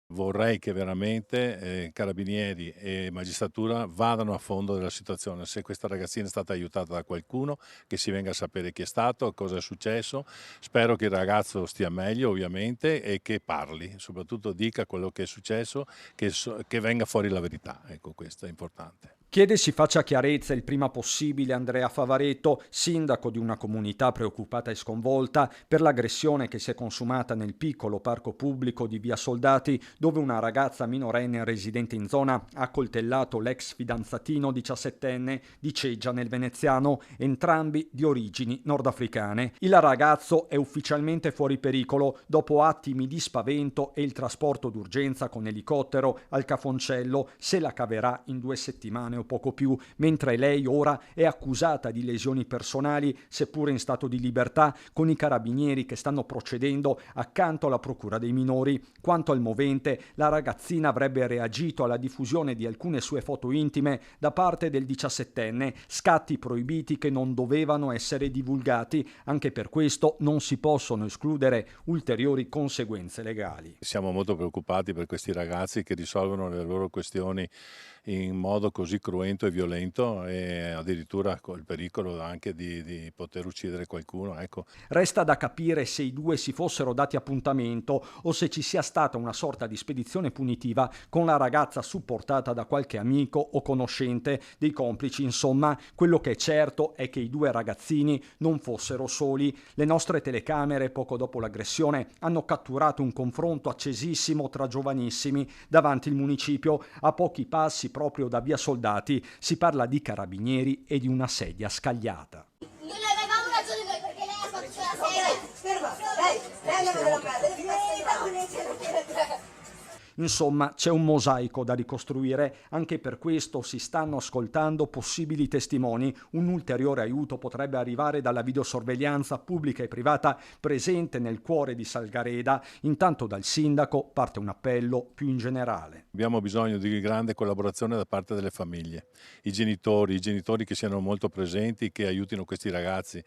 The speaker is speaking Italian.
Vorrei che veramente, carabinieri e magistratura vadano a fondo della situazione. Se questa ragazzina è stata aiutata da qualcuno, che si venga a sapere chi è stato, cosa è successo. Spero che il ragazzo stia meglio ovviamente e che parli, soprattutto dica quello che è successo, che venga fuori la verità. Ecco, questo è importante. Chiede si faccia chiarezza il prima possibile Andrea Favaretto, sindaco di una comunità preoccupata e sconvolta per l'aggressione che si è consumata nel piccolo parco pubblico di Via Soldati, dove una ragazza minorenne residente in zona ha coltellato l'ex fidanzatino 17enne di Ceggia nel veneziano, entrambi di origini nordafricane. Il ragazzo è ufficialmente fuori pericolo dopo attimi di spavento e il trasporto d'urgenza con elicottero al Cafoncello se la caverà in 2 settimane o poco più, mentre lei ora è accusata di lesioni personali, seppure in stato di libertà, con i carabinieri che stanno procedendo accanto alla procura dei minori. Quanto al movente, la ragazzina avrebbe reagito alla diffusione di alcune sue foto intime da parte del 17enne, scatti proibiti che non dovevano essere divulgati. Anche per questo non si possono escludere ulteriori conseguenze legali. Siamo molto preoccupati per questi ragazzi che risolvono le loro questioni in modo così cruento e violento e addirittura col pericolo anche di poter uccidere qualcuno, ecco. Resta da capire se i due si fossero dati appuntamento o se ci sia stata una sorta di spedizione punitiva con la ragazza supportata da qualche amico o conoscente dei complici. Insomma, quello che è certo è che i due ragazzini non fossero soli. Le nostre telecamere, poco dopo l'aggressione, hanno catturato un confronto accesissimo tra giovanissimi davanti il municipio, a pochi passi proprio da Via Soldati. Si parla di carabinieri e di una sedia scagliata. Non avevamo ragione noi perché lei ha fatto la sera. Ferma, lei non me la prende. Insomma, c'è un mosaico da ricostruire, anche per questo si stanno ascoltando possibili testimoni. Un ulteriore aiuto potrebbe arrivare dalla videosorveglianza pubblica e privata presente nel cuore di Salgareda. Intanto dal sindaco parte un appello più in generale. Abbiamo bisogno di grande collaborazione da parte delle famiglie, i genitori che siano molto presenti, che aiutino questi ragazzi,